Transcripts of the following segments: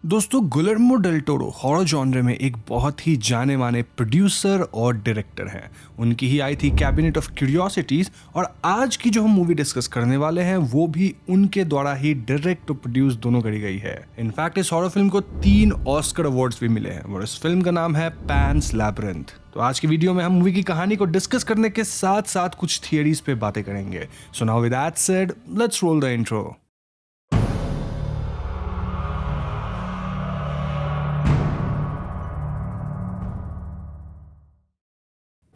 दोस्तों गुलेर्मो del Toro horror genre में एक बहुत ही जाने माने प्रोड्यूसर और डायरेक्टर हैं। उनकी ही आई थी कैबिनेट ऑफ क्यूरियोसिटीज और आज की जो हम मूवी डिस्कस करने वाले हैं वो भी उनके द्वारा ही डायरेक्ट और प्रोड्यूस दोनों करी गई है। इनफैक्ट इस हॉरर फिल्म को 3 ऑस्कर अवार्ड्स भी मिले हैं और इस फिल्म का नाम है पैन्स लैबिरिंथ। तो आज की वीडियो में हम मूवी की कहानी को डिस्कस करने के साथ साथ कुछ थियरीज पे बातें करेंगे। So now with that said let's roll the intro.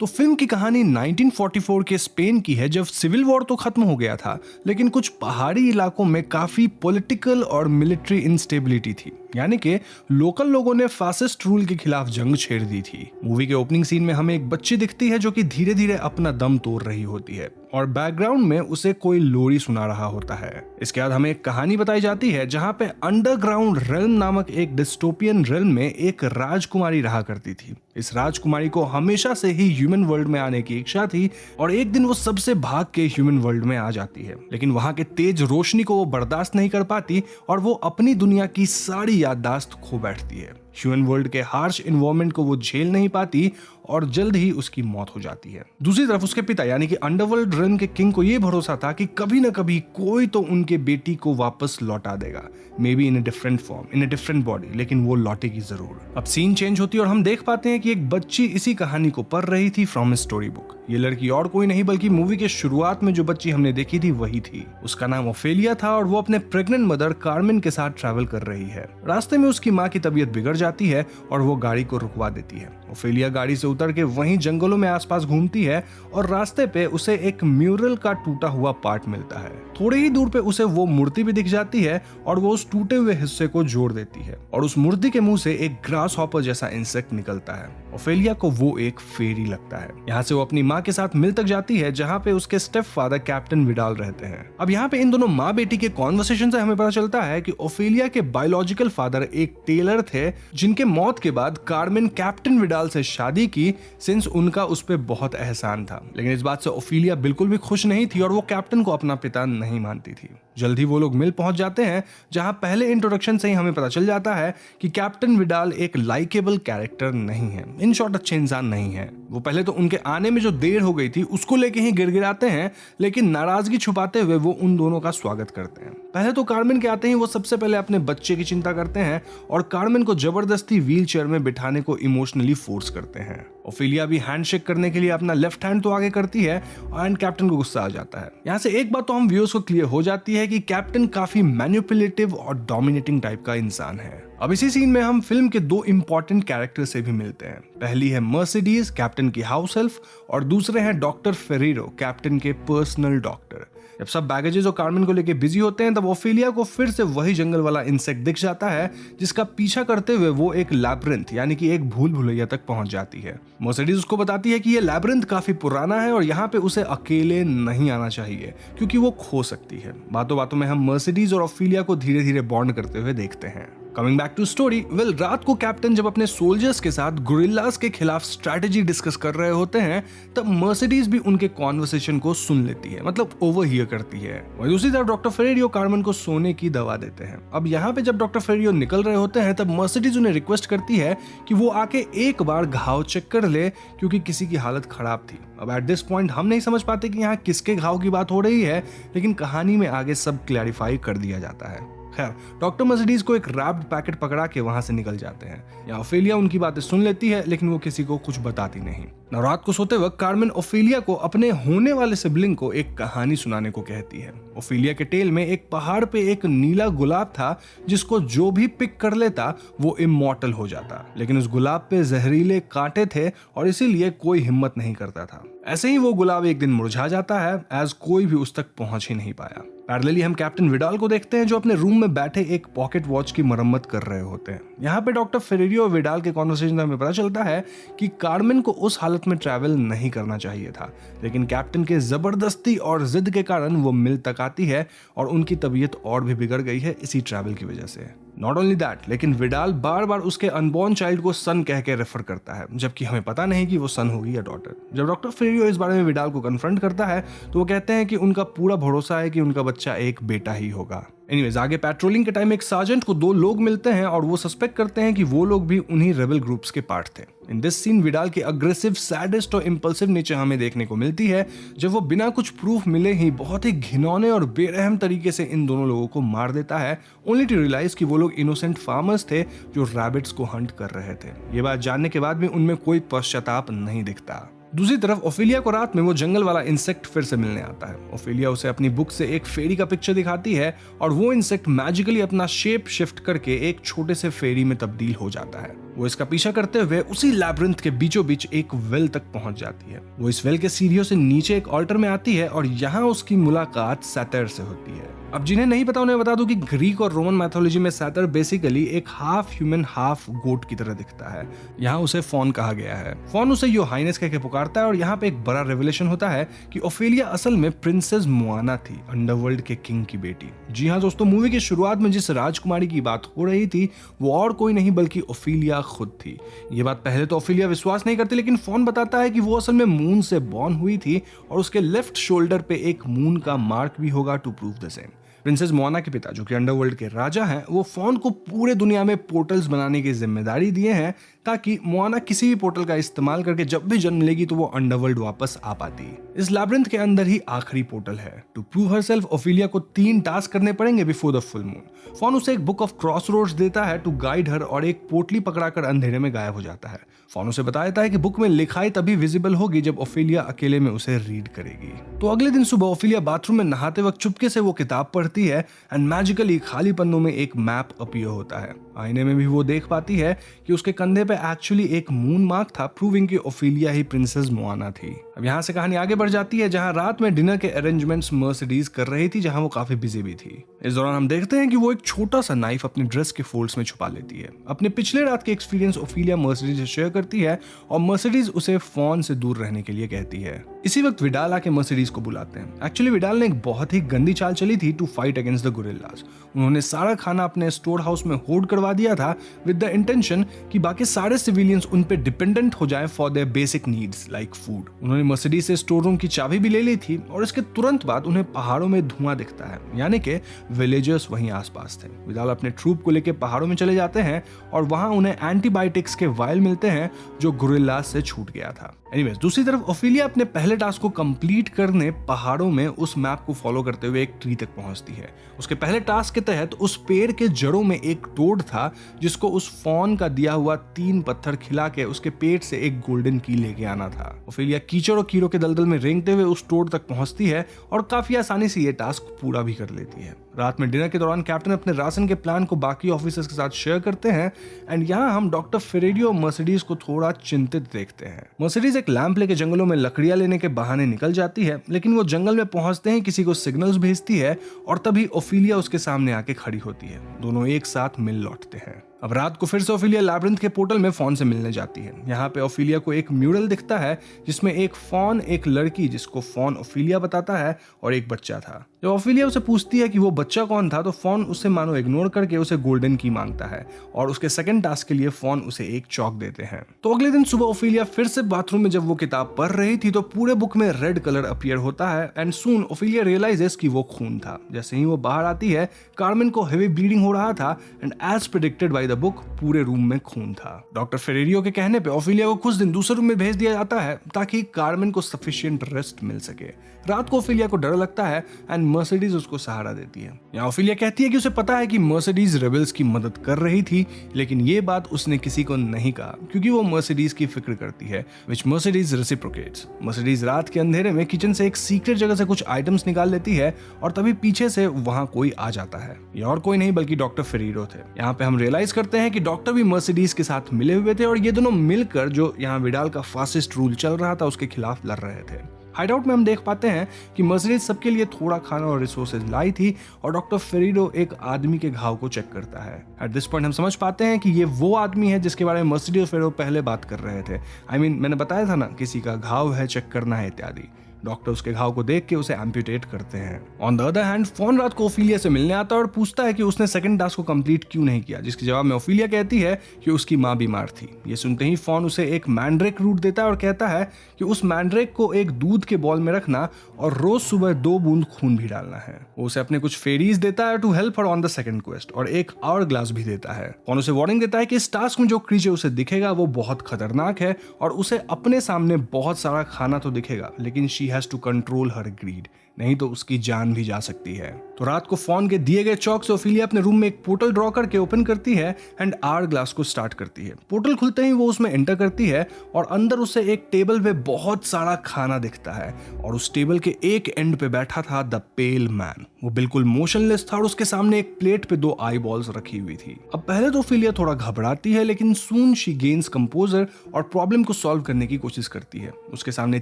तो फिल्म की कहानी 1944 के स्पेन की है, जब सिविल वॉर तो खत्म हो गया था लेकिन कुछ पहाड़ी इलाकों में काफी पॉलिटिकल और मिलिट्री इंस्टेबिलिटी थी, यानी कि लोकल लोगों ने फासिस्ट रूल के खिलाफ जंग छेड़ दी थी। मूवी के ओपनिंग सीन में हमें एक बच्ची दिखती है जो कि धीरे धीरे अपना दम तोड़ रही होती है और बैकग्राउंड में उसे कोई लोरी सुना रहा होता है। इसके बाद हमें एक कहानी बताई जाती है जहां पे अंडरग्राउंड रेल्म नामक एक डिस्टोपियन रेल्म में एक राजकुमारी रहा करती थी। इस राजकुमारी को हमेशा से ही ह्यूमन वर्ल्ड में आने की इच्छा थी और एक दिन वो सबसे भाग के ह्यूमन वर्ल्ड में आ जाती है, लेकिन वहां के तेज रोशनी को वो बर्दाश्त नहीं कर पाती और वो अपनी दुनिया की सारी याददाश्त खो बैठती है। ह्यूमन वर्ल्ड के हार्श एनवायरनमेंट को वो झेल नहीं पाती और जल्द ही उसकी मौत हो जाती है। दूसरी तरफ उसके पिता यानी कि अंडरवर्ल्ड रेल्म के किंग को ये भरोसा था कि कभी न कभी कोई तो उनके बेटी को वापस लौटा देगा, may be in a different form, in a different body, लेकिन वो लौटेगी जरूर। अब सीन चेंज होती है और हम देख पाते हैं कि एक बच्ची इसी कहानी को पढ़ रही थी फ्रॉम ए स्टोरी बुक। ये लड़की और कोई नहीं बल्कि मूवी के शुरुआत में जो बच्ची हमने देखी थी वही थी। उसका नाम ओफेलिया था और वो अपने प्रेग्नेंट मदर कार्मेन के साथ ट्रैवल कर रही है। रास्ते में उसकी माँ की तबीयत बिगड़ जाती है और वो गाड़ी को रुकवा देती है। ओफेलिया गाड़ी से उतर के वहीं जंगलों में आसपास घूमती है और रास्ते पे उसे एक म्यूरल का टूटा हुआ पार्ट मिलता है। थोड़ी ही दूर पे उसे वो मूर्ति भी दिख जाती है और वो उस टूटे हुए हिस्से को जोड़ देती है और उस मूर्ति के मुंह से एक ग्रास हॉपर जैसा इंसेक्ट निकलता है। ओफेलिया को वो एक फेरी लगता है। यहाँ से वो अपनी माँ के साथ मिल तक जाती है जहाँ पे उसके स्टेप फादर कैप्टन विडाल रहते हैं। अब यहाँ पे इन दोनों माँ बेटी के कॉन्वर्सेशन से हमें पता चलता है कि ओफेलिया के बायोलॉजिकल फादर एक टेलर थे जिनके मौत के बाद कार्मेन कैप्टन विडाल से शादी की, सिंस उनका उस पर बहुत एहसान था। लेकिन इस बात से ओफेलिया बिल्कुल भी खुश नहीं थी और वो कैप्टन को अपना पिता नहीं मानती थी। जल्द ही वो लोग मिल पहुंच जाते हैं जहां पहले इंट्रोडक्शन से ही हमें पता चल जाता है कि कैप्टन विडाल एक लाइकेबल कैरेक्टर नहीं है, इन शॉर्ट अच्छे इंसान नहीं है। वो पहले तो उनके आने में जो देर हो गई थी उसको लेके ही गिड़गिड़ाते हैं, लेकिन नाराजगी छुपाते हुए वो उन दोनों का स्वागत करते हैं। पहले तो कार्मेन के आते ही वो सबसे पहले अपने बच्चे की चिंता करते हैं और कार्मेन को जबरदस्ती व्हील चेयर में बिठाने को इमोशनली फोर्स करते हैं। ओफेलिया भी हैंडशेक करने के लिए अपना लेफ्ट हैंड तो आगे करती है एंड कैप्टन को गुस्सा आ जाता है। यहाँ से एक बात तो हम व्यूअर्स को क्लियर हो जाती है कि कैप्टन काफी मैनिपुलेटिव और डोमिनेटिंग टाइप का इंसान है। अब इसी सीन में हम फिल्म के 2 इंपॉर्टेंट कैरेक्टर से भी मिलते हैं। पहली है मर्सिडीज, कैप्टन की हाउस हेल्प, और दूसरे हैं डॉक्टर फेरेरो, कैप्टन के पर्सनल डॉक्टर। जब सब बैगेजेस और कार्मेन को लेके बिजी होते हैं तब ओफेलिया को फिर से वही जंगल वाला इंसेक्ट दिख जाता है जिसका पीछा करते हुए वो एक लैब्रिंथ यानी कि एक भूल भुलैया तक पहुंच जाती है। मर्सिडीज उसको बताती है कि ये लैब्रिंथ काफी पुराना है और यहाँ पे उसे अकेले नहीं आना चाहिए क्योंकि वो खो सकती है। बातों बातों में हम मर्सिडीज और ओफेलिया को धीरे धीरे बॉन्ड करते हुए देखते हैं। कमिंग बैक टू स्टोरी, रात को कैप्टन जब अपने सोल्जर्स के साथ गुरिल्लास के खिलाफ स्ट्रैटेजी डिस्कस कर रहे होते हैं तब मर्सिडीज भी उनके कॉन्वर्सेशन को सुन लेती है, मतलब ओवरहियर करती है। वहीं दूसरी तरफ डॉक्टर फेरेरियो कार्मेन को सोने की दवा देते हैं। अब यहाँ पे जब डॉक्टर फेरेरियो निकल रहे होते हैं तब मर्सिडीज उन्हें रिक्वेस्ट करती है कि वो आके एक बार घाव चेक कर ले क्योंकि किसी की हालत खराब थी। अब एट दिस पॉइंट हम नहीं समझ पाते कि यहाँ किसके घाव की बात हो रही है, लेकिन कहानी में आगे सब क्लैरिफाई कर दिया जाता है। खैर, डॉक्टर मर्सिडीज को एक रैप्ड पैकेट पकड़ा के वहां से निकल जाते हैं। यहाँ ओफेलिया उनकी बातें सुन लेती है लेकिन वो किसी को कुछ बताती नहीं। रात को सोते वक्त कार्मेन ओफेलिया को अपने होने वाले सिबलिंग को एक कहानी सुनाने को कहती है। ओफेलिया के टेल में एक पहाड़ पे एक नीला गुलाब था जिसको जो भी पिक कर लेता वो इमॉर्टल हो जाता, लेकिन उस गुलाब पे जहरीले कांटे थे और इसीलिए कोई हिम्मत नहीं करता था। ऐसे ही वो गुलाब एक दिन मुरझा जाता है एज कोई भी उस तक पहुंच ही नहीं पाया। पैरेलली हम कैप्टन विडाल को देखते हैं जो अपने रूम में बैठे एक पॉकेट वॉच की मरम्मत कर रहे होते हैं। यहाँ पे डॉक्टर फेरेरियो और विडाल के कॉन्वर्सेशन में हमें पता चलता है कि कार्मेन को उस हालत में ट्रैवल नहीं करना चाहिए था, लेकिन कैप्टन के जबरदस्ती और जिद के कारण वो मिल तक आती है और उनकी तबीयत और भी बिगड़ गई है इसी ट्रैवल की वजह से। नॉट ओनली दैट, लेकिन विडाल बार बार उसके अनबॉर्न चाइल्ड को सन कह के रेफर करता है जबकि हमें पता नहीं कि वो सन होगी या डॉटर। जब डॉक्टर फेरेरियो इस बारे में विडाल को कन्फ्रंट करता है तो वो कहते हैं कि उनका पूरा भरोसा है कि उनका बच्चा एक बेटा ही होगा। एनीवेज आगे पेट्रोलिंग के टाइम एक सार्जेंट को दो लोग मिलते हैं और वो सस्पेक्ट करते हैं कि वो लोग भी उन्हीं रेबल ग्रुप्स के पार्ट थे। इन दिस सीन विडाल की अग्रेसिव, सैडिस्ट और इंपल्सिव नेचर हमें देखने को मिलती है, जब वो बिना कुछ प्रूफ मिले ही बहुत ही घिनौने और बेरहम तरीके से इन दोनों लोगों को मार देता है, ओनली टू रियलाइज कि वो लोग इनोसेंट फार्मर्स थे जो रैबिट्स को हंट कर रहे थे। ये बात जानने के बाद भी उनमें कोई पश्चाताप नहीं दिखता। दूसरी तरफ ओफेलिया को रात में वो जंगल वाला इंसेक्ट फिर से मिलने आता है। ओफेलिया उसे अपनी बुक से एक फेरी का पिक्चर दिखाती है और वो इंसेक्ट मैजिकली अपना शेप शिफ्ट करके एक छोटे से फेरी में तब्दील हो जाता है। वो इसका पीछा करते हुए उसी लैब्रिंथ के बीचों बीच एक वेल तक पहुंच जाती है। वो इस वेल के सीढ़ियों से नीचे एक ऑल्टर में आती है और यहाँ उसकी मुलाकात सैतर से होती है। अब जिन्हें नहीं पता उन्हें बता दूं कि ग्रीक और रोमन मैथोलॉजी में सैतर बेसिकली एक हाफ ह्यूमन हाफ गोट की तरह दिखता है। यहाँ उसे फॉन कहा गया है। फॉन उसे यो हाइनेस कह के पुकारता है और यहाँ पे एक बड़ा रेवलेशन होता है कि ओफेलिया असल में प्रिंसेस मोआना थी, अंडरवर्ल्ड के किंग की बेटी। जी हाँ दोस्तों, मूवी की शुरुआत में जिस राजकुमारी की बात हो रही थी वो और कोई नहीं बल्कि ओफेलिया खुद थी। ये बात पहले तो ओफेलिया विश्वास नहीं करती, लेकिन फॉन बताता है कि वो असल में मून से बॉर्न हुई थी और उसके लेफ्ट शोल्डर पे एक मून का मार्क भी होगा to prove the same. Princess Moana के पिता जो कि अंडरवर्ल्ड के राजा हैं, वो फॉन को पूरे दुनिया में पोर्टल्स बनाने की जिम्मेदारी दिए हैं ताकि मोआना किसी भी पोर्टल का इस्तेमाल करके जब भी जन्म लेगी तो वो अंडरवर्ल्ड वापस आ पाती। इस लैब्रिंथ के अंदर ही आखिरी पोर्टल है। टू प्रूव हरसेल्फ ओफेलिया को 3 टास्क करने पड़ेंगे before the full moon. Faun उसे एक बुक ऑफ क्रॉसरोड्स देता है टू गाइड हर और एक पोटली पकड़ाकर अंधेरे में गायब हो जाता है। फॉन उसे बता देता है कि बुक में लिखाई तभी विजिबल होगी जब ओफेलिया अकेले में उसे रीड करेगी। तो अगले दिन सुबह ओफेलिया बाथरूम में नहाते वक्त चुपके से वो किताब पढ़ती है एंड मैजिकली खाली पन्नों में एक मैप अपीयर होता है। आईने में भी वो देख पाती है कि उसके कंधे पे एक्चुअली एक मून मार्क था, प्रूविंग कि ओफेलिया ही प्रिंसेस मोआना थी। अब यहाँ से कहानी आगे बढ़ जाती है जहाँ रात में डिनर के अरेंजमेंट्स मर्सिडीज कर रही थी, जहाँ वो काफी बिजी भी थी। इस दौरान हम देखते हैं कि वो एक छोटा सा नाइफ अपनी ड्रेस के फोल्ड्स में छुपा लेती है। अपने पिछले रात के एक्सपीरियंस ओफेलिया मर्सिडीज से शेयर करती है और मर्सिडीज उसे फॉन से दूर रहने के लिए कहती है। इसी वक्त विडाल आके मर्सिडीज को बुलाते हैं। एक्चुअली विडाल ने एक बहुत ही गंदी चाल चली थी to fight against the gorillas. उन्होंने सारा खाना अपने स्टोर हाउस में होर्ड करवा दिया था विद द इंटेंशन कि बाकी सारे सिविलियंस उन पे डिपेंडेंट हो जाएं for their basic needs like food. उन्होंने मर्सिडीज से स्टोर रूम की चाबी भी ले ली थी और इसके तुरंत बाद उन्हें पहाड़ों में धुआं दिखता है, यानी कि विलेजर्स वहीं आसपास थे। विडाल अपने ट्रूप को लेकर पहाड़ों में चले जाते हैं और वहां उन्हें एंटीबायोटिक्स के वायल मिलते हैं जो गोरिल्लाज से छूट गया था। एनीवेज दूसरी तरफ ओफेलिया अपने पहले टास्क को कंप्लीट करने पहाड़ों में उस मैप को फॉलो करते हुए एक ट्री तक पहुंचती है। उसके पहले टास्क के तहत उस पेड़ के जड़ों में एक टोड था जिसको उस फॉन का दिया हुआ 3 पत्थर खिला के उसके पेट से एक गोल्डन की लेके आना था। ओफेलिया कीचड़ और कीड़ों के दलदल में रेंगते हुए उस टोड तक पहुंचती है और काफी आसानी से ये टास्क पूरा भी कर लेती है। रात में डिनर के दौरान कैप्टन अपने राशन के प्लान को बाकी ऑफिसर्स के साथ शेयर करते हैं एंड यहाँ हम डॉक्टर फेरेडियो और मर्सिडीज को थोड़ा चिंतित देखते हैं। मर्सिडीज एक लैंप लेके जंगलों में लकड़ियां लेने के बहाने निकल जाती है, लेकिन वो जंगल में पहुंचते ही किसी को सिग्नल्स भेजती है और तभी ओफेलिया उसके सामने आके खड़ी होती है। दोनों एक साथ मिल लौटते हैं। अब रात को फिर से ओफेलिया लैब्रिंथ के पोर्टल में फॉन से मिलने जाती है। यहाँ पे ओफेलिया को एक म्यूरल दिखता है जिसमें एक फॉन, एक लड़की जिसको फॉन ओफेलिया बताता है और एक बच्चा था। जब ओफेलिया उसे पूछती है कि वो बच्चा कौन था तो फॉन उसे मानो इग्नोर करके उसे गोल्डन की मांगता है और उसके सेकंड टास्क के लिए फॉन उसे एक चौक देते हैं। तो अगले दिन सुबह ओफेलिया फिर से बाथरूम में जब वो किताब पढ़ रही थी तो पूरे बुक में रेड कलर अपीयर होता है एंड सून ओफेलिया रियलाइजेस कि वो खून था। जैसे ही वो बाहर आती है कार्मेन को हेवी ब्लीडिंग हो रहा था and as predicted by the book पूरे रूम में खून था। डॉक्टर फेरेडियो के कहने पे ओफेलिया को कुछ दिन दूसरे रूम में भेज दिया जाता है ताकि कार्मेन को सफिशिएंट रेस्ट मिल सके। रात को ओफेलिया को डर लगता है एंड मर्सिडीज उसको सहारा देती है। यहाँ ओफेलिया कहती है कि उसे पता है कि मर्सिडीज रेबल्स की मदद कर रही थी, लेकिन ये बात उसने किसी को नहीं कहा क्योंकि वो मर्सिडीज की फिक्र करती है, विच मर्सिडीज रेसिप्रोकेट्स। मर्सिडीज रात के अंधेरे में किचन से एक सीक्रेट जगह से कुछ आइटम्स निकाल लेती है और तभी पीछे से वहां कोई आ जाता है। ये और कोई नहीं बल्कि डॉक्टर फेरेडियो थे। यहाँ पे हम रियलाइज करते हैं कि डॉक्टर भी मर्सिडीज के साथ मिले हुए थे और ये दोनों मिलकर जो यहाँ विडाल का फासिस्ट रूल चल रहा था उसके खिलाफ लड़ रहे थे। हाइडआउट में हम देख पाते हैं कि मर्सिडीज सबके लिए थोड़ा खाना और रिसोर्सेज लाई थी और डॉक्टर फेरेडियो एक आदमी के घाव को चेक करता है। एट दिस पॉइंट हम समझ पाते हैं कि ये वो आदमी है जिसके बारे में मर्सिडीज और फेरेडियो पहले बात कर रहे थे। मैंने बताया था ना, किसी का घाव है, चेक करना है इत्यादि। डॉक्टर उसके घाव को देख के उसे एम्प्यूटेट करते हैं। On the other hand faun रात को ओफिलिया से मिलने आता है और पूछता है कि उसने सेकंड टास्क को कंप्लीट क्यों नहीं किया, जिसके जवाब में ओफिलिया कहती है कि उसकी माँ बीमार थी। ये सुनते ही फॉन उसे एक मैंड्रेक रूट देता है और कहता है कि उस मैंड्रेक को एक दूध के बॉल में रखना और रोज सुबह 2 बूंद खून भी डालना है। वो उसे अपने कुछ फेरीज देता है to help her on the second quest और एक आवर ग्लास भी देता है। फॉन उसे वार्निंग देता है कि इस टास्क में जो क्रीचर उसे दिखेगा वो बहुत खतरनाक है और उसे अपने सामने बहुत सारा खाना तो दिखेगा, लेकिन she has to control her greed, नहीं तो उसकी जान भी जा सकती है। तो रात को फॉन के दिए गए चौक से ओफिलिया अपने रूम में एक पोर्टल ड्रॉ करके ओपन करती है एंड आवर ग्लास को स्टार्ट करती है। पोर्टल खुलते ही वो उसमें एंटर करती है और अंदर उसे एक टेबल पे बहुत सारा खाना दिखता है और उस टेबल के एक एंड पे बैठा था द पेल मैन। वो बिल्कुल मोशनलेस था और उसके सामने एक प्लेट पे 2 आई बॉल्स रखी हुई थी। अब पहले तो ओफिलिया थोड़ा घबराती है, लेकिन सून शी गेन्स कंपोजर और प्रॉब्लम को सॉल्व करने की कोशिश करती है। उसके सामने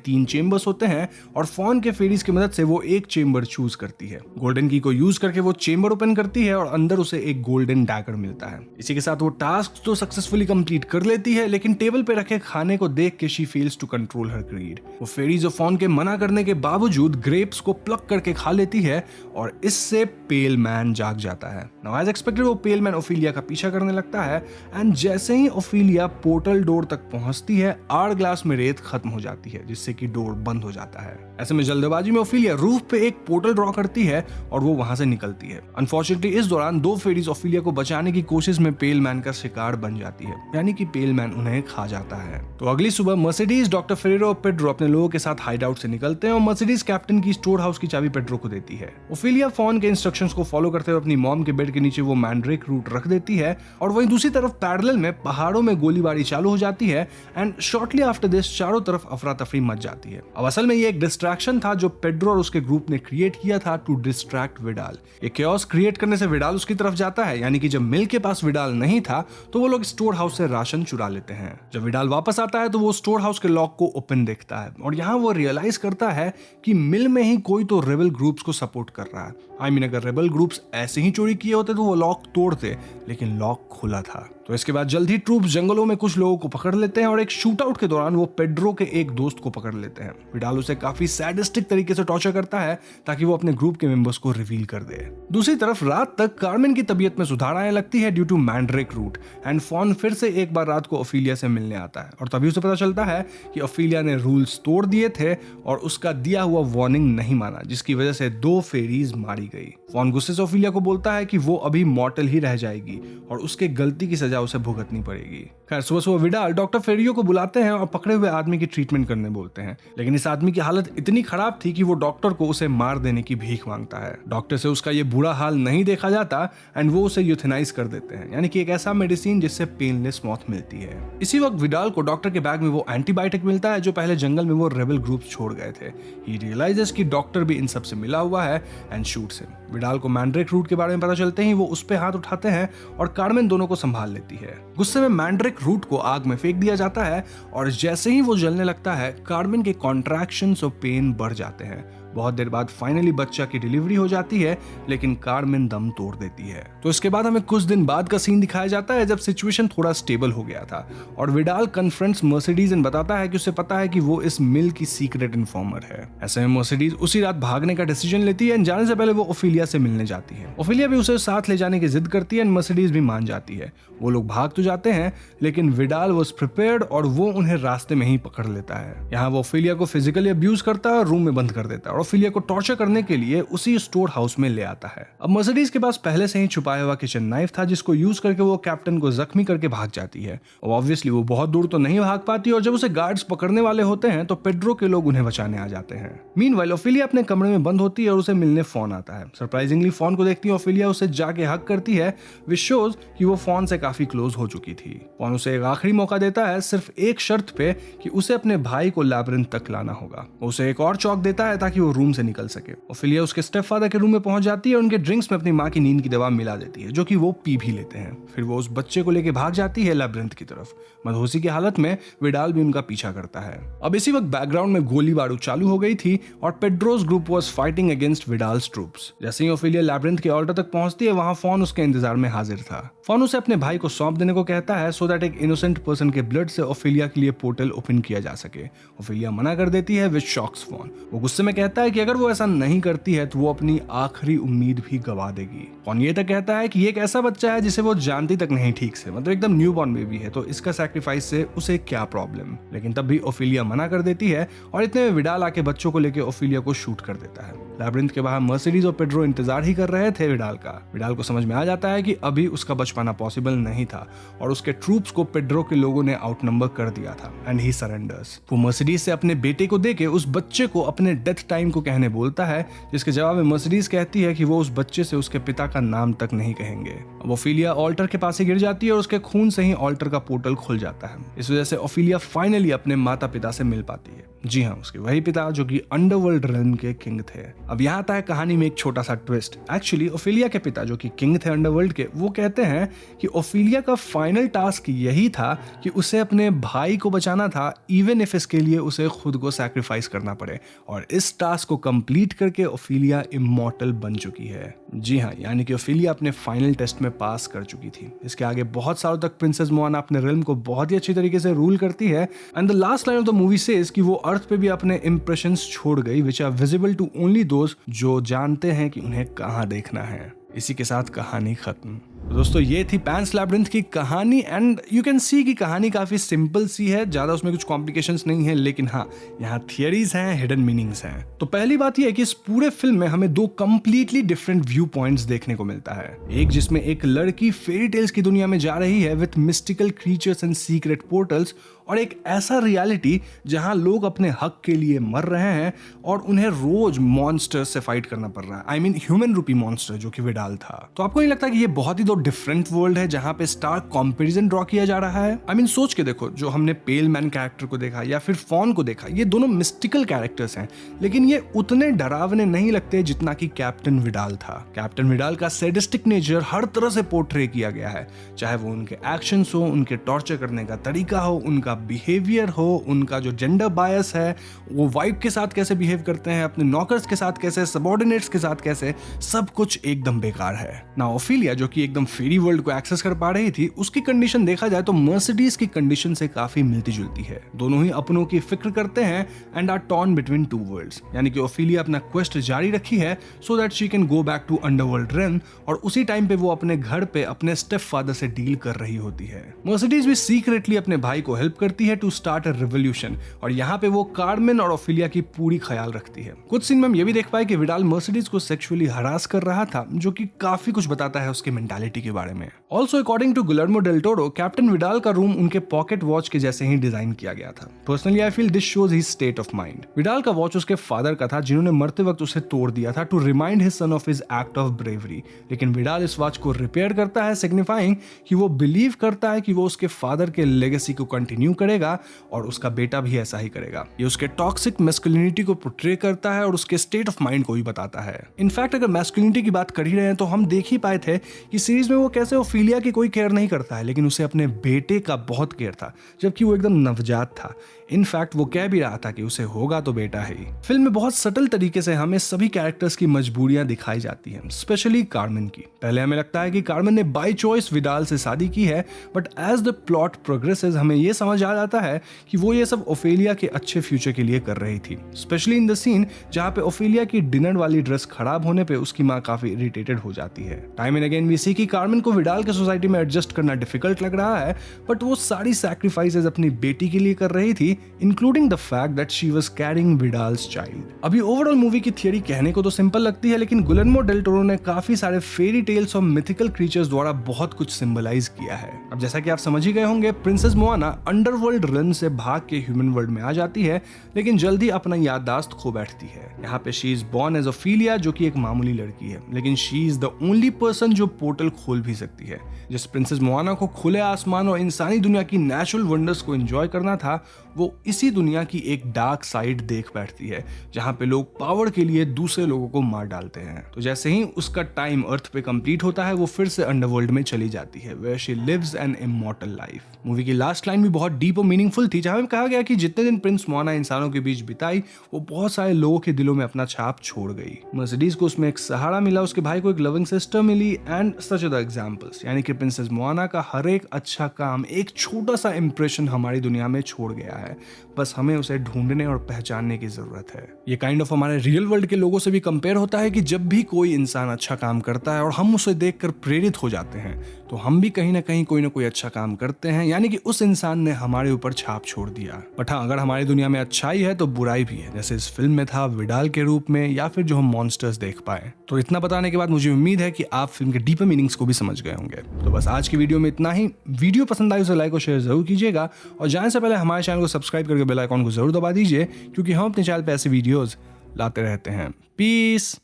3 चेंबर्स होते हैं और फॉन के फेरीज की मदद से वो एक चेंबर चूज करती है। गोल्डन की को यूज करके वो चेंबर ओपन करती है और अंदर उसे एक गोल्डन डैगर मिलता है। इसी के साथ वो टास्क तो सक्सेसफुली कंप्लीट कर लेती है, लेकिन टेबल पे रखे खाने को देख के she fails to control her greed. वो फेरीज और फॉन के मना करने के बावजूद ग्रेप्स को प्लक करके खा लेती है और इससे पेल मैन जाग जाता है। नाउ एज एक्सपेक्टेड वो पेल मैन ओफिलिया का पीछा करने लगता है एंड जैसे ही ओफिलिया पोर्टल डोर तक पहुंचती है, आवर ग्लास में रेत खत्म हो जाती है, जिससे कि डोर बंद हो जाता है। ऐसे में जल्दबाजी में ओफिलिया रूफ पे एक पोर्टल ड्रॉ करती है और वो वहां से निकलती है। अनफॉर्चुनेटली इस दौरान 2 फेरीज ओफिलिया को बचाने की कोशिश में पेल मैन का शिकार बन जाती है, यानी कि पेल मैन उन्हें खा जाता है। तो अगली सुबह मर्सिडीज, डॉक्टर फेरेरो और पेड्रो अपने लोगों के साथ हाइड आउट से निकलते हैं और मर्सिडीज कैप्टन की स्टोर हाउस की चाबी पेड्रो को देती है। ओफिलिया फॉन के इंस्ट्रक्शंस को फॉलो करते हुए अपनी मॉम के बेड के नीचे वो मैंड्रेक रूट रख देती है और वहीं दूसरी तरफ पैरेलल में पहाड़ों में गोलीबारी चालू हो जाती है एंड शॉर्टली आफ्टर दिस चारों तरफ अफरा तफरी मच जाती है। अब असल में ये एक डिस्ट्रैक्शन था जो पेड्रो और उसके ग्रुप ने क्रिएट किया था टू डिस्ट्रैक्ट विडाल। ये chaos क्रिएट करने से विडाल उसकी तरफ जाता है, यानी कि जब मिल के पास विडाल नहीं था तो वो लोग स्टोर हाउस से राशन चुरा लेते हैं। जब विडाल वापस आता है तो वो स्टोर हाउस के लॉक को ओपन देखता है और यहाँ वो रियलाइज करता है कि मिल में ही कोई तो रेबल ग्रुप्स को सपोर्ट कर रहा है। आई मीन अगर रेबल ग्रुप्स ऐसे ही चोरी किए होते तो वो लॉक तोड़ते, लेकिन लॉक खुला था। तो इसके बाद जल्द ही ट्रूप्स जंगलों में कुछ लोगों को पकड़ लेते हैं और एक शूट आउट के दौरान वो पेड्रो के एक दोस्त को पकड़ लेते हैं। विडाल उसे काफी सैडिस्टिक तरीके से टॉर्चर करता है ताकि वो अपने ग्रुप के मेंबर्स को रिवील कर दे। दूसरी तरफ रात तक कार्मेन की तबीयत में सुधार आने लगती है due to mandrake root and faun फिर से एक बार रात को ओफिलिया से मिलने आता है और तभी उसे पता चलता है कि ओफिलिया ने रूल्स तोड़ दिए थे और उसका दिया हुआ वार्निंग नहीं माना, जिसकी वजह से 2 फेरीज मारी गई। फॉन गुस्से से ओफिलिया को बोलता है कि वो अभी मॉर्टल ही रह जाएगी और उसके गलती की सजा उसे भुगतनी पड़ेगी। खैर सुबह सुबह विडाल डॉक्टर फेरियो को बुलाते हैं और पकड़े हुए आदमी की ट्रीटमेंट करने बोलते हैं, लेकिन इस आदमी की हालत इतनी खराब थी कि वो डॉक्टर को उसे मार देने की भीख मांगता है। डॉक्टर से उसका ये बुरा हाल नहीं देखा जाता एंड वो उसे यूथेनाइज कर देते हैं, यानी कि एक ऐसा मेडिसिन जिससे पेनलेस मौत मिलती है। इसी वक्त विडाल को डॉक्टर के बैग में वो एंटीबायोटिक मिलता है जो पहले जंगल में वो रेबल ग्रुप्स छोड़ गए थे। ही रियलाइजेस कि डॉक्टर भी इन सब से मिला हुआ है एंड शूट्स हिम। विडाल को मैंड्रेक रूट के बारे में पता चलते ही वो उस पे हाथ उठाते हैं और कार्मेन दोनों को संभाल लेती है। गुस्से में मैंड्रेक रूट को आग में फेंक दिया जाता है और जैसे ही वो जलने लगता है कार्मेन के कॉन्ट्रैक्शंस और पेन बढ़ जाते हैं। बहुत देर बाद फाइनली बच्चा की डिलीवरी हो जाती है, लेकिन कार्मेन दम तोड़ देती है। तो इसके बाद हमें कुछ दिन बाद का सीन दिखाया जाता है जब सिचुएशन थोड़ा स्टेबल हो गया था और विडाल कन्फ्रंट्स मर्सिडीज एंड बताता है कि उसे पता है कि वो इस मिल की सीक्रेट इन्फॉर्मर है। ऐसे में मर्सिडीज उसी रात भागने का डिसीजन लेती है एंड जाने से पहले वो ओफिलिया से मिलने जाती है। ओफिलिया भी उसे साथ ले जाने की जिद करती है एंड मर्सिडीज भी मान जाती है। वो लोग भाग तो जाते हैं, लेकिन विडाल वाज प्रिपेयर्ड और वो उन्हें रास्ते में ही पकड़ लेता है। यहाँ वो ओफिलिया को फिजिकली अब्यूज करता है और रूम में बंद कर देता है और ओफिलिया को टॉर्चर करने के लिए उसी स्टोर हाउस में ले आता है। अब मर्सिडीज के पास पहले से ही छुपाया हुआ किचन नाइफ था जिसको यूज करके वो कैप्टन को जख्मी करके भाग जाती है और ऑब्वियसली वो बहुत दूर तो नहीं भाग पाती और जब उसे गार्ड्स पकड़ने वाले होते हैं तो पेड्रो के लोग उन्हें बचाने आ जाते हैं। मीनवाइल ओफिलिया अपने कमरे में बंद होती है और उसे मिलने फोन आता है। सरप्राइजिंगली फोन को देखती है ओफिलिया उसे जाके हक करती है, विच शोज कि वो फोन से काफी क्लोज हो चुकी थी। फोन उसे एक आखिरी मौका देता है सिर्फ एक शर्त पे कि उसे अपने भाई को लैब्रिंथ तक लाना होगा। वो उसे एक और चौक देता है ताकि वो वो रूम से निकल सके। ओफेलिया उसके स्टेपफादर के रूम में पहुंच जाती है और उनके ड्रिंक्स में अपनी माँ की नींद की दवा मिला देती है, जो कि वो पी भी लेते हैं। फिर वो उस बच्चे को लेके भाग जाती है लैब्रिंथ की तरफ। मदहोशी की हालत में विडाल भी उनका पीछा करता है। अब इसी वक्त बैकग्राउंड में गोली बारूद चालू हो गई थी और Pedro's group was fighting against Vidal's troops. जैसे ही ओफेलिया लैब्रिंथ के ऑल्टर तक पहुंचती है, वहां फॉन उसके इंतजार में हाजिर था। फॉन उसे अपने भाई को सौंप देने को कहता है सो दैट एक इनोसेंट पर्सन के ब्लड से ओफेलिया के लिए पोर्टल ओपन किया जा सके। ओफेलिया मना कर देती है विच शॉक्स फॉन। वो गुस्से में कहता है कि अगर वो ऐसा नहीं करती है तो वो अपनी आखिरी उम्मीद भी गवा देगी। फॉन ये तक कहता है कि ये एक ऐसा बच्चा है जिसे वो जानती तक नहीं ठीक से, मतलब एकदम न्यूबॉर्न बेबी है, तो इसका सैक्रिफाइस से उसे क्या प्रॉब्लम। लेकिन तब भी ओफेलिया मना कर देती है और इतने में विडाल आके बच्चों को लेकर ओफेलिया को शूट कर देता है। लैब्रिंथ के बाहर मर्सिडीज और पेड्रो इंतजार ही कर रहे थे विडाल का। विडाल को समझ में आ जाता है कि अभी उसका बच पाना पॉसिबल नहीं था और उसके ट्रूप्स को पेड्रो के लोगों ने आउटनंबर कर दिया था एंड ही सरेंडर्स। वो मर्सिडीज से अपने बेटे को देके उस बच्चे को अपने डेथ टाइम को कहने बोलता है, जिसके जवाब में मर्सिडीज कहती है कि वो उस बच्चे से उसके पिता का नाम तक नहीं कहेंगे। अब ओफेलिया ऑल्टर के पास ही गिर जाती है और उसके खून से ही ऑल्टर का पोर्टल खुल जाता है। इस वजह से ओफेलिया फाइनली अपने माता पिता से मिल पाती है। जी हाँ, उसके वही पिता जो कि अंडरवर्ल्ड रेल्म के किंग थे। अब यहाँ आता है कहानी में एक छोटा सा ट्विस्ट। एक्चुअली ओफेलिया के पिता जो कि किंग थे अंडरवर्ल्ड के, वो कहते हैं कि ओफेलिया का फाइनल टास्क यही था कि उसे अपने भाई को बचाना था, इवन इफ इसके लिए उसे खुद को सैक्रिफाइस करना पड़े। और इस टास्क को कंप्लीट करके ओफेलिया इमॉर्टल बन चुकी है। जी हाँ, यानी कि ओफेलिया अपने फाइनल टेस्ट में पास कर चुकी थी। इसके आगे बहुत सालों तक प्रिंसेस मोआना अपने रेल्म को बहुत ही अच्छी तरीके से रूल करती है। And the last line of the movie says कि वो अर्थ पे भी अपने इंप्रेशंस छोड़ गई, which are visible to only those जो जानते हैं कि उन्हें कहाँ देखना है। इसी के साथ कहानी खत्म। दोस्तों, ये थी पैंस लैब्रिंथ की कहानी एंड यू कैन सी कि कहानी काफी सिंपल सी है, ज्यादा उसमें कुछ कॉम्प्लिकेशंस नहीं है, लेकिन हाँ, यहाँ थियरीज हैं, हिडन मीनिंग्स हैं। तो पहली बात यह है कि इस पूरे फिल्म में हमें दो कंप्लीटली डिफरेंट व्यू पॉइंट्स देखने को मिलता है। एक जिसमें एक लड़की फेरी टेल्स की दुनिया में जा रही है with mystical creatures and secret portals, और एक ऐसा रियलिटी जहां लोग अपने हक के लिए मर रहे हैं और उन्हें रोज मॉन्स्टर से फाइट करना पड़ रहा है। आई मीन ह्यूमन रूपी मॉन्स्टर जो कि विडाल था। तो आपको नहीं लगता कि ये बहुत ही दो डिफरेंट वर्ल्ड है जहां पे स्टार्क कंपैरिजन ड्रॉ किया जा रहा है? आई मीन सोच के देखो, जो हमने पेल मैन कैरेक्टर को देखा या फिर फॉन को देखा, ये दोनों मिस्टिकल कैरेक्टर्स हैं, लेकिन ये उतने डरावने नहीं लगते जितना कि कैप्टन विडाल था। कैप्टन विडाल का सैडिस्टिक नेचर हर तरह से पोर्ट्रे किया गया है, चाहे वो उनके एक्शंस हो, उनके टॉर्चर करने का तरीका हो, उनका बिहेवियर हो, उनका जो जेंडर बायस है, वो वाइफ के साथ कैसे बिहेव करते हैं, अपने नॉकर्स के साथ कैसे, सबऑर्डिनेट्स के साथ कैसे, सब कुछ एकदम बेकार है ना। ओफेलिया जो कि एकदम फेरी वर्ल्ड को एक्सेस कर पा रही थी, उसकी कंडीशन देखा जाए तो मर्सिडीज की कंडीशन से काफी मिलती जुलती है। दोनों ही अपनों की फिक्र करते हैं and are torn between two worlds. यानी कि ओफेलिया अपना क्वेस्ट जारी रखी है so that she can go back to underworld realm, और उसी टाइम पे वो अपने घर पे अपने स्टेप फादर से डील कर रही होती है। मर्सिडीज भी सीक्रेटली अपने भाई को हेल्प करती है टू स्टार्ट अ रिवोल्यूशन, और यहाँ पे वो कार्मेन और ओफेलिया की पूरी ख्याल रखती है। कुछ सीन में हम ये भी देख पाए कि विडाल मर्सिडीज को सेक्सुअली हरास कर रहा था, जो कि काफी कुछ बताता है उसकी मेंटालिटी के बारे में। Also according to Guillermo del Toro, captain Vidal का रूम उनके पॉकेट वॉच के जैसे ही डिजाइन किया गया था। Personally I feel this shows his state of mind. Vidal का वॉच उसके फादर का था, जिन्होंने मरते वक्त उसे तोड़ दिया था to remind his son of his act of bravery. लेकिन विडाल इस वॉच को रिपेयर करता है, सिग्निफाइंग कि वो बिलीव करता है कि वो उसके फादर के लेगेसी को कंटिन्यू करेगा और उसका बेटा भी ऐसा ही करेगा। ये उसके टॉक्सिक मैस्कुलिनिटी को पोर्ट्रे करता है और उसके स्टेट ऑफ माइंड को भी बताता है। इनफैक्ट अगर मैस्कुलिनिटी की बात कर ही रहे हैं तो हम देख ही पाए थे कि सीरीज में वो कैसे ओफेलिया की कोई केयर नहीं करता है, लेकिन उसे अपने बेटे का बहुत केयर था, जबकि वो एकदम नवजात था। इनफैक्ट वो कह भी रहा था कि उसे होगा तो बेटा ही। फिल्म में बहुत सटल तरीके से हमें सभी कैरेक्टर्स की मजबूरियां दिखाई जाती हैं, स्पेशली कार्मेन की। पहले हमें लगता है कि कार्मेन ने बाय चॉइस विडाल से शादी की है, but as the plot progresses हमें ये समझ आ जाता है कि वो ये सब ओफेलिया के अच्छे फ्यूचर के लिए कर रही थी। स्पेशली इन द सीन जहां पे ओफेलिया की डिनर वाली ड्रेस खराब होने पे उसकी माँ काफी इरिटेटेड हो जाती है। टाइम एंड अगेन वी सी कि कार्मेन को विडाल के सोसाइटी में एडजस्ट करना डिफिकल्ट लग रहा है, बट वो सारी सैक्रिफाइसेस अपनी बेटी के लिए कर रही थी, including the fact that she was carrying Vidal's child. अभी ओवरऑल मूवी की थियरी कहने को तो सिंपल लगती है, लेकिन गुइलेर्मो डेल टोरो ने काफी सारे फेरी टेल्स और मिथिकल क्रीचर्स द्वारा बहुत कुछ सिंबलाइज किया है। अब जैसा कि आप समझ ही गए होंगे, प्रिंसेस मोआना अंडरवर्ल्ड रेल्म से भाग के ह्यूमन वर्ल्ड में आ जाती है, लेकिन जल्दी अपना याददाश्त खो बैठती है। यहाँ पे she is born as Ophelia, जो कि एक मामूली लड़की है, लेकिन she is the only person जो पोर्टल खोल भी सकती है। जिस प्रिंसेस मोआना को खुले आसमान और इंसानी दुनिया की नेचुरल वंडर्स को एंजॉय करना था, वो इसी दुनिया की एक डार्क साइड देख बैठती है, जहाँ पे लोग पावर के लिए दूसरे लोगों को मार डालते हैं। तो जैसे ही उसका टाइम अर्थ पे कंप्लीट होता है, वो फिर से अंडरवर्ल्ड में चली जाती है, where she lives an immortal life. Movie की लास्ट लाइन भी बहुत डीप और मीनिंगफुल थी, जहाँ में कहा गया कि जितने दिन प्रिंस मोआना इंसानों के बीच बिताई, वो बहुत सारे लोगों के दिलों में अपना छाप छोड़ गई। मर्सिडीज को उसमें एक सहारा मिला, उसके भाई को एक लविंग सिस्टर मिली, एंड सच अदर एग्जांपल्स। यानी कि प्रिंसेस मोआना का हर एक अच्छा काम एक छोटा सा इंप्रेशन हमारी दुनिया में छोड़ गया है, बस हमें उसे ढूंढने और पहचानने की जरूरत है। ये काइंड ऑफ हमारे रियल वर्ल्ड के लोगों से भी कंपेयर होता है कि जब भी कोई इंसान अच्छा काम करता है और हम उसे देखकर प्रेरित हो जाते हैं, तो हम भी कहीं ना कहीं कोई ना कोई अच्छा काम करते हैं, यानी कि उस इंसान ने हमारे ऊपर छाप छोड़ दिया। बट हाँ, अगर हमारी दुनिया में अच्छाई है तो बुराई भी है, जैसे इस फिल्म में था विडाल के रूप में, या फिर जो हम मॉन्स्टर्स देख पाए। तो इतना बताने के बाद मुझे उम्मीद है कि आप फिल्म के डीपर मीनिंग्स को भी समझ गए होंगे। तो बस आज की वीडियो में इतना ही। वीडियो पसंद आई तो लाइक और शेयर जरूर कीजिएगा, और जाने से पहले हमारे चैनल को सब्सक्राइब करके बेल आइकॉन को जरूर दबा दीजिए, क्योंकि हम अपने चैनल पे ऐसे वीडियोस लाते रहते हैं। पीस।